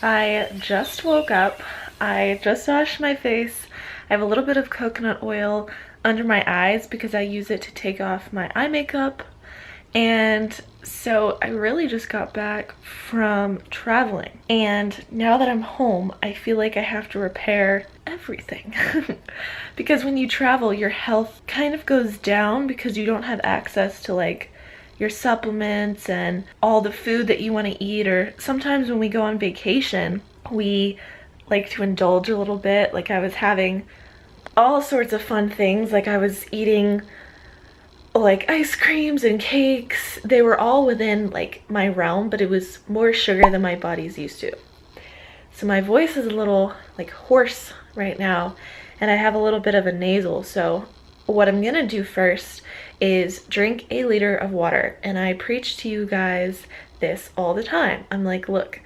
I just woke up. I just washed my face. I have a little bit of coconut oil under my eyes because I use it to take off my eye makeup. And so I really just got back from traveling. And now that I'm home, I feel like I have to repair everything. Because when you travel, your health kind of goes down because you don't have access to like your supplements and all the food that you want to eat. Or sometimes when we go on vacation, we like to indulge a little bit. Like I was having all sorts of fun things. Like I was eating like ice creams and cakes. They were all within like my realm, but it was more sugar than my body's used to. So my voice is a little like hoarse right now, and I have a little bit of a nasal. So what I'm gonna do first is drink a liter of water. And I preach to you guys this all the time. I'm like, look,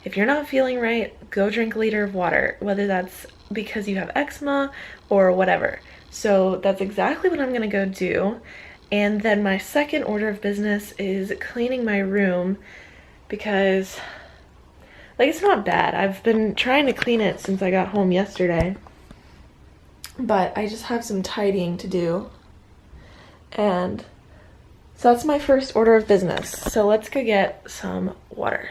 if you're not feeling right, go drink a liter of water, whether that's because you have eczema or whatever. So that's exactly what I'm gonna go do. And then my second order of business is cleaning my room because like it's not bad. I've been trying to clean it since I got home yesterday, but I just have some tidying to do. And so that's my first order of business. So let's go get some water.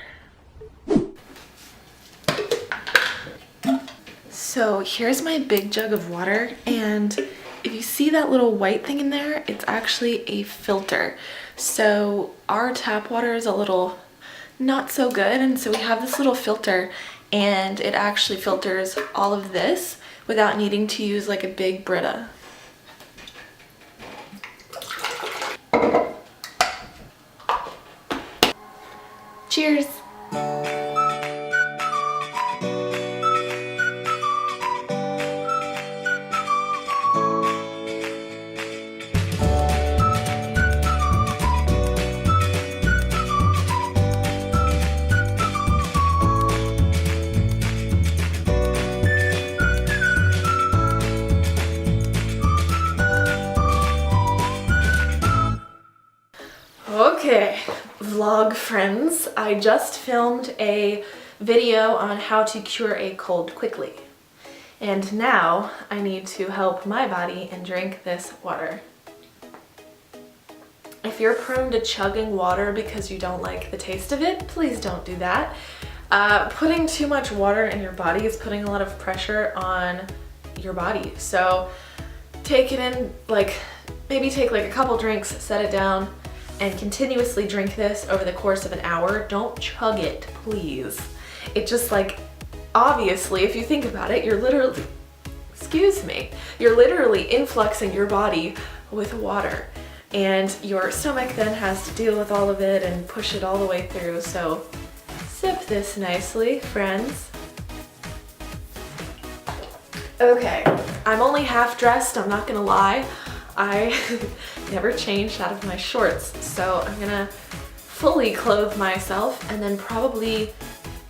So here's my big jug of water, and if you see that little white thing in there, it's actually a filter. So our tap water is a little not so good, and so we have this little filter, and it actually filters all of this without needing to use like a big Brita. Cheers! Okay, vlog friends, I just filmed a video on how to cure a cold quickly. And now I need to help my body and drink this water. If you're prone to chugging water because you don't like the taste of it, please don't do that. Putting too much water in your body is putting a lot of pressure on your body. So take it in, like maybe take like a couple drinks, set it down, and continuously drink this over the course of an hour. Don't chug it, please. It just like, obviously, if you think about it, you're literally, you're literally influxing your body with water. And your stomach then has to deal with all of it and push it all the way through. So sip this nicely, friends. Okay, I'm only half dressed, I'm not gonna lie. I never changed out of my shorts, so I'm gonna fully clothe myself and then probably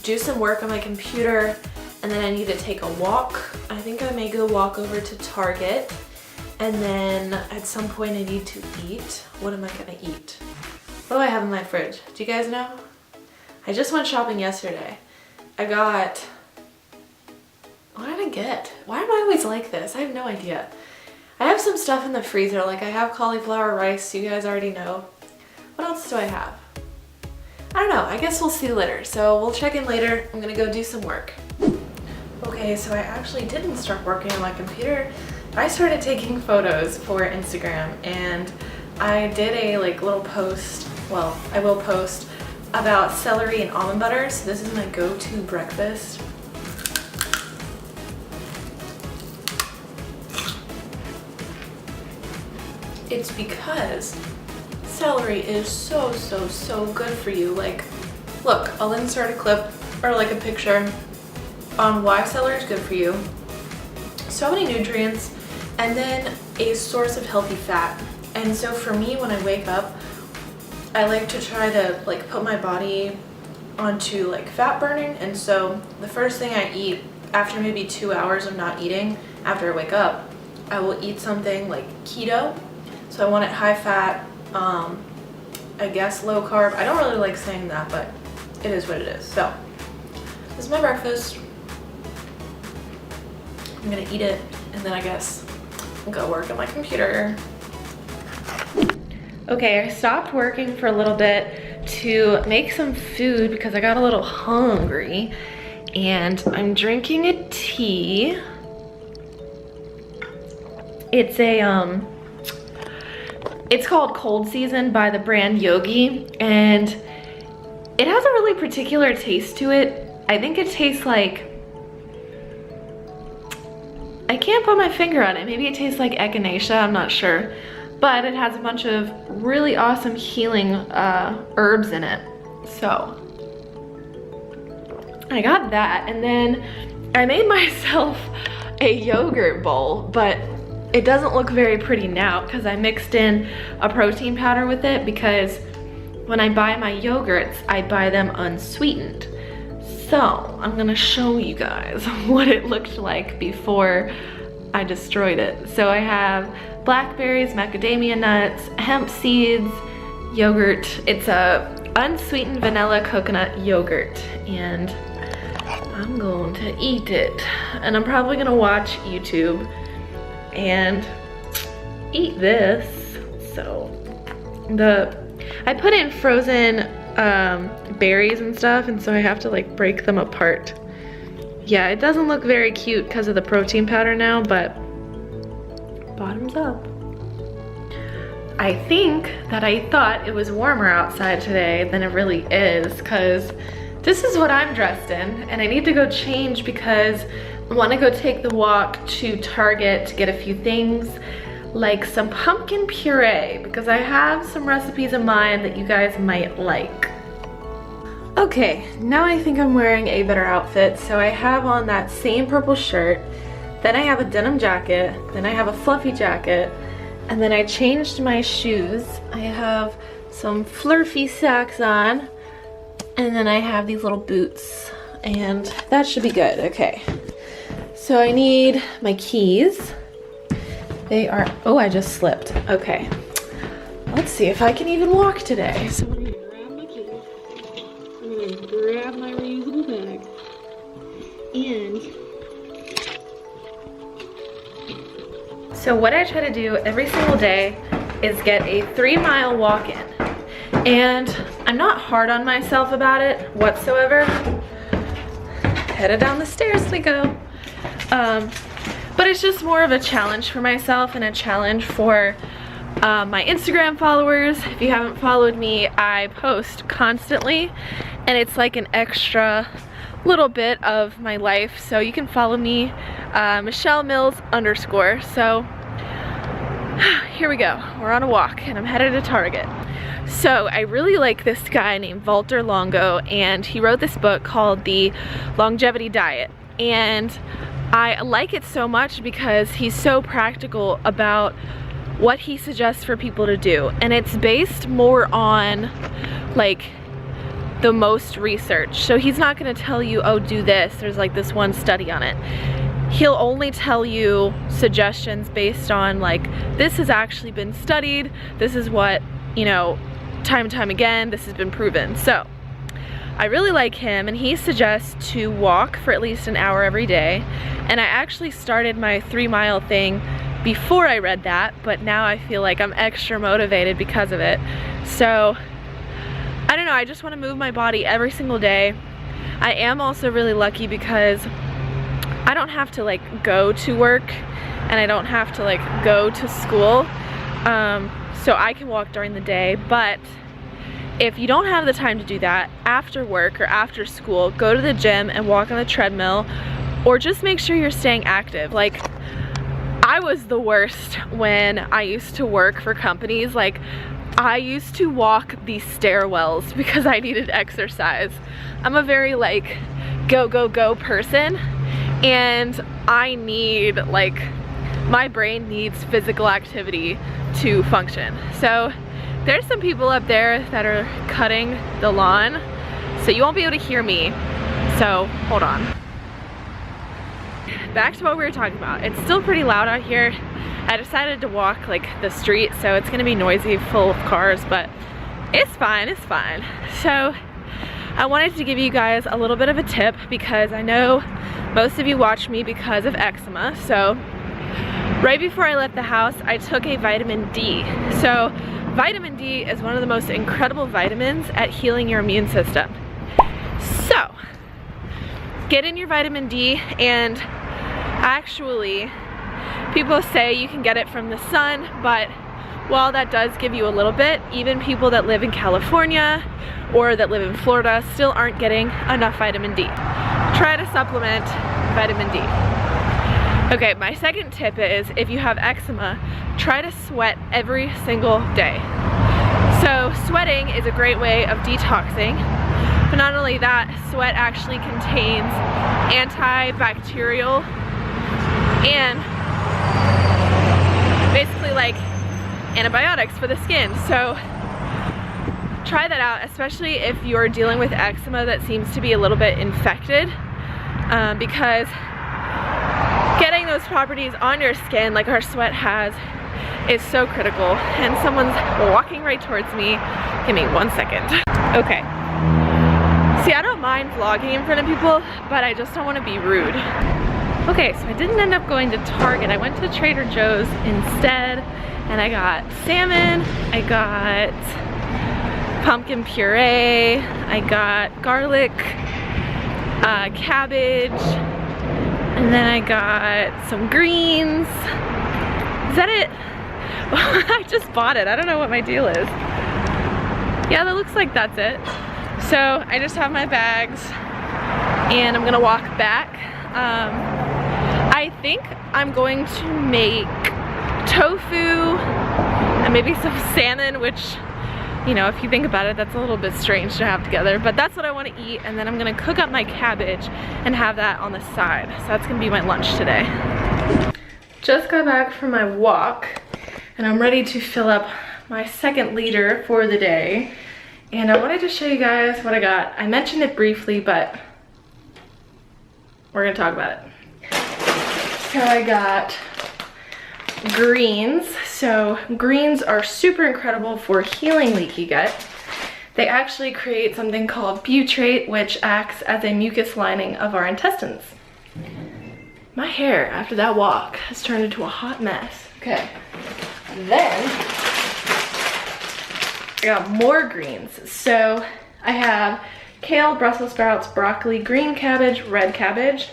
do some work on my computer, and then I need to take a walk. I think I may go walk over to Target, and then at some point I need to eat. What am I gonna eat? What do I have in my fridge? Do you guys know? I just went shopping yesterday. I got, what did I get? Why am I always like this? I have no idea. I have some stuff in the freezer, like I have cauliflower rice, you guys already know. What else do I have? I don't know, I guess we'll see later. So we'll check in later. I'm gonna go do some work. Okay, so I actually didn't start working on my computer. I started taking photos for Instagram, and I did a like little post, well, I will post about celery and almond butter. So this is my go-to breakfast. It's because celery is so good for you. Like, look, I'll insert a clip or like a picture on why celery is good for you. So many nutrients, and then a source of healthy fat. And so for me, when I wake up, I like to try to like put my body onto like fat burning. And so the first thing I eat after maybe 2 hours of not eating, after I wake up, I will eat something like keto. So I want it high fat, I guess low carb. I don't really like saying that, but it is what it is. So This is my breakfast. I'm gonna eat it and then I guess I'll go work on my computer. Okay, I stopped working for a little bit to make some food because I got a little hungry, and I'm drinking a tea. It's called Cold Season by the brand Yogi, and it has a really particular taste to it. I think it tastes like, I can't put my finger on it. Maybe it tastes like echinacea, I'm not sure. But it has a bunch of really awesome healing herbs in it. So I got that, and then I made myself a yogurt bowl, but it doesn't look very pretty now because I mixed in a protein powder with it, because when I buy my yogurts, I buy them unsweetened. So I'm gonna show you guys what it looked like before I destroyed it. So I have blackberries, macadamia nuts, hemp seeds, yogurt. It's a unsweetened vanilla coconut yogurt, and I'm going to eat it. And I'm probably gonna watch YouTube and eat this. So I put in frozen berries and stuff, and so I have to like break them apart. Yeah, it doesn't look very cute because of the protein powder now, but bottoms up. I think that I thought it was warmer outside today than it really is, because this is what I'm dressed in, and I need to go change because I want to go take the walk to Target to get a few things, like some pumpkin puree, because I have some recipes in mind that you guys might like. Okay, now I think I'm wearing a better outfit. So I have on that same purple shirt, then I have a denim jacket, then I have a fluffy jacket, and then I changed my shoes. I have some flurfy socks on, and then I have these little boots, and that should be good. Okay, so I need my keys. They are, oh, I just slipped. Okay, let's see if I can even walk today. So I'm gonna grab my keys, I'm gonna grab my reusable bag, and so what I try to do every single day is get a 3-mile walk in. And I'm not hard on myself about it whatsoever. Headed down the stairs we go. But it's just more of a challenge for myself and a challenge for my Instagram followers. If you haven't followed me, I post constantly, and it's like an extra little bit of my life. So you can follow me, Michelle Mills _. So here we go. We're on a walk and I'm headed to Target. So I really like this guy named Walter Longo, and he wrote this book called The Longevity Diet. And I like it so much because he's so practical about what he suggests for people to do. And it's based more on like the most research. So he's not gonna tell you, oh, do this. There's like this one study on it. He'll only tell you suggestions based on like, this has actually been studied. This is what, you know, time and time again, this has been proven. So I really like him, and he suggests to walk for at least an hour every day. And I actually started my 3-mile thing before I read that, but now I feel like I'm extra motivated because of it. So I don't know, I just want to move my body every single day. I am also really lucky because I don't have to like go to work, and I don't have to like go to school. So I can walk during the day. But if you don't have the time to do that, after work or after school, go to the gym and walk on the treadmill, or just make sure you're staying active. Like, I was the worst when I used to work for companies. Like, I used to walk these stairwells because I needed exercise. I'm a very like go, go, go person, and I need, like, my brain needs physical activity to function. So there's some people up there that are cutting the lawn, so you won't be able to hear me. So hold on. Back to what we were talking about. It's still pretty loud out here. I decided to walk like the street, so it's gonna be noisy, full of cars, but it's fine, it's fine. So I wanted to give you guys a little bit of a tip because I know most of you watch me because of eczema. So right before I left the house, I took a vitamin D. So vitamin D is one of the most incredible vitamins at healing your immune system. So get in your vitamin D, and actually people say you can get it from the sun, but while that does give you a little bit, even people that live in California or that live in Florida still aren't getting enough vitamin D. Try to supplement vitamin D. Okay, my second tip is if you have eczema, try to sweat every single day. So sweating is a great way of detoxing, but not only that, sweat actually contains antibacterial and basically like antibiotics for the skin. So try that out, especially if you're dealing with eczema that seems to be a little bit infected, because getting those properties on your skin like our sweat has is so critical. And someone's walking right towards me. Give me 1 second. Okay. See, I don't mind vlogging in front of people, but I just don't want to be rude. Okay, so I didn't end up going to Target. I went to Trader Joe's instead, and I got salmon, I got pumpkin puree, I got garlic, cabbage, and then I got some greens. Is that it? I just bought it. I don't know what my deal is. Yeah, that looks like that's it. So I just have my bags and I'm gonna walk back. I think I'm going to make tofu and maybe some salmon, which, you know, if you think about it, that's a little bit strange to have together, but that's what I want to eat. And then I'm gonna cook up my cabbage and have that on the side. So that's gonna be my lunch today. Just got back from my walk and I'm ready to fill up my 2nd liter for the day. And I wanted to show you guys what I got. I mentioned it briefly, but we're gonna talk about it. So I got greens. So greens are super incredible for healing leaky gut. They actually create something called butyrate, which acts as a mucus lining of our intestines. My hair after that walk has turned into a hot mess. Okay, then I got more greens. So I have kale, Brussels sprouts, broccoli, green cabbage, red cabbage,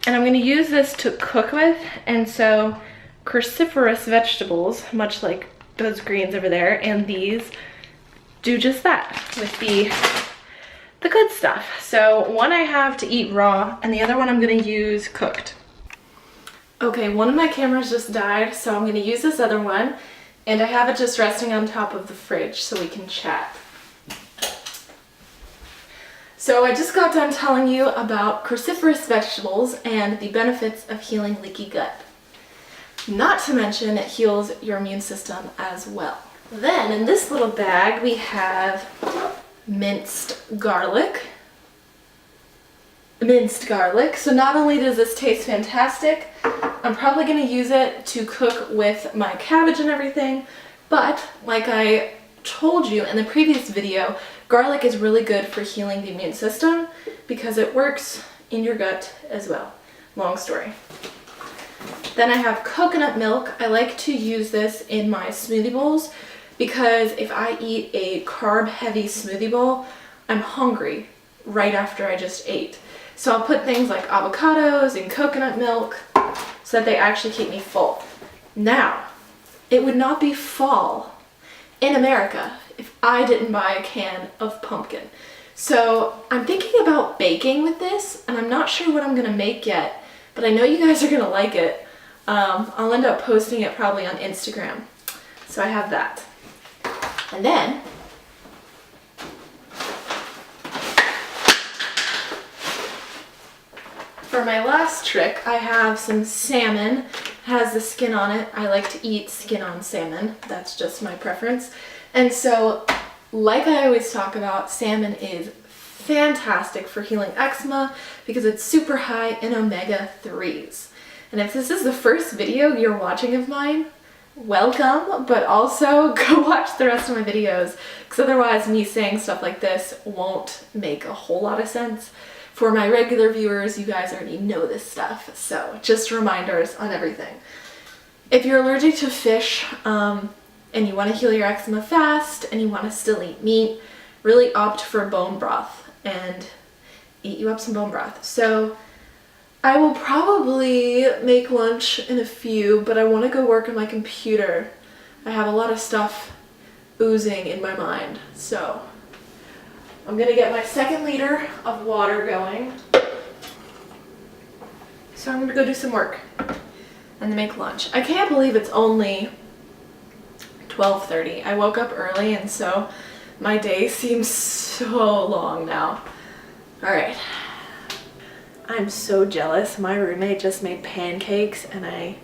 and I'm gonna use this to cook with. And so cruciferous vegetables, much like those greens over there, and these do just that with the good stuff. So one I have to eat raw and the other one I'm gonna use cooked. Okay, one of my cameras just died, so I'm gonna use this other one, and I have it just resting on top of the fridge so we can chat. So I just got done telling you about cruciferous vegetables and the benefits of healing leaky gut. Not to mention it heals your immune system as well. Then in this little bag we have minced garlic. So not only does this taste fantastic, I'm probably gonna use it to cook with my cabbage and everything, but like I told you in the previous video, garlic is really good for healing the immune system because it works in your gut as well. Long story. Then I have coconut milk. I like to use this in my smoothie bowls because if I eat a carb-heavy smoothie bowl, I'm hungry right after I just ate. So I'll put things like avocados and coconut milk so that they actually keep me full. Now, it would not be fall in America if I didn't buy a can of pumpkin. So I'm thinking about baking with this, and I'm not sure what I'm gonna make yet, but I know you guys are gonna like it. I'll end up posting it probably on Instagram. So I have that. And then for my last trick, I have some salmon. It has the skin on it. I like to eat skin on salmon. That's just my preference. And so, like I always talk about, salmon is fantastic for healing eczema because it's super high in omega-3s. And if this is the first video you're watching of mine, welcome, but also go watch the rest of my videos, because otherwise me saying stuff like this won't make a whole lot of sense. For my regular viewers, you guys already know this stuff, so just reminders on everything. If you're allergic to fish and you want to heal your eczema fast and you want to still eat meat, really opt for bone broth and eat you up some bone broth. So I will probably make lunch in a few, but I want to go work on my computer. I have a lot of stuff oozing in my mind, so I'm gonna get my 2nd liter of water going. So I'm gonna go do some work and then make lunch. I can't believe it's only 12:30. I woke up early and so my day seems so long now. All right. I'm so jealous. My roommate just made pancakes and I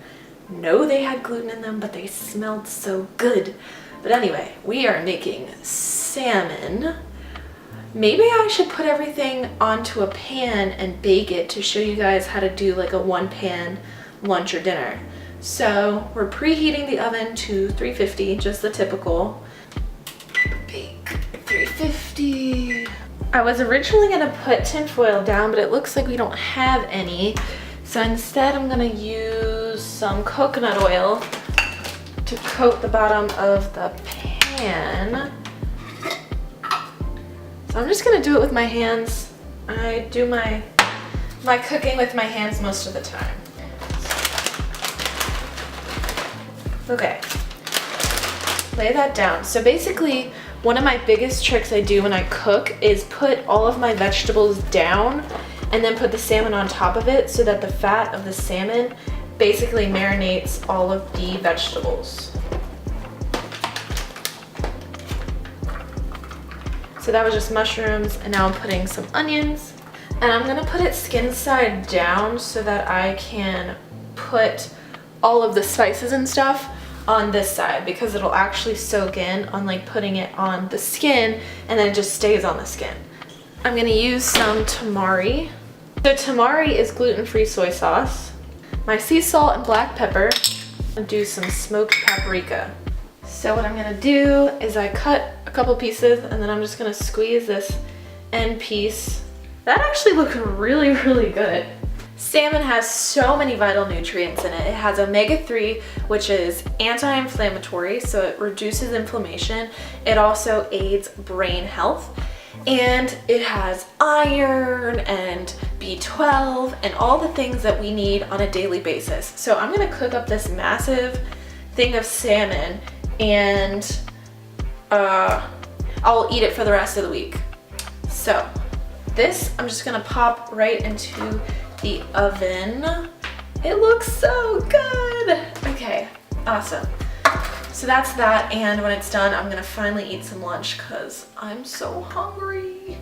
know they had gluten in them, but they smelled so good. But anyway, we are making salmon. Maybe I should put everything onto a pan and bake it to show you guys how to do like a 1-pan lunch or dinner. So we're preheating the oven to 350, just the typical. Bake 350. I was originally gonna put tinfoil down, but it looks like we don't have any. So instead I'm gonna use some coconut oil to coat the bottom of the pan. So I'm just gonna do it with my hands. I do my cooking with my hands most of the time. Okay, lay that down. So basically, one of my biggest tricks I do when I cook is put all of my vegetables down and then put the salmon on top of it so that the fat of the salmon basically marinates all of the vegetables. So that was just mushrooms, and now I'm putting some onions. And I'm gonna put it skin side down so that I can put all of the spices and stuff on this side, because it'll actually soak in on like putting it on the skin and then it just stays on the skin. I'm gonna use some tamari. So tamari is gluten-free soy sauce. My sea salt and black pepper. And do some smoked paprika. So what I'm gonna do is I cut a couple pieces and then I'm just gonna squeeze this end piece. That actually looks really, really good. Salmon has so many vital nutrients in it. It has omega-3, which is anti-inflammatory, so it reduces inflammation. It also aids brain health. And it has iron and B12 and all the things that we need on a daily basis. So I'm gonna cook up this massive thing of salmon and I'll eat it for the rest of the week. So this I'm just gonna pop right into the oven. It looks so good. Okay, awesome. So that's that, and when it's done, I'm gonna finally eat some lunch because I'm so hungry.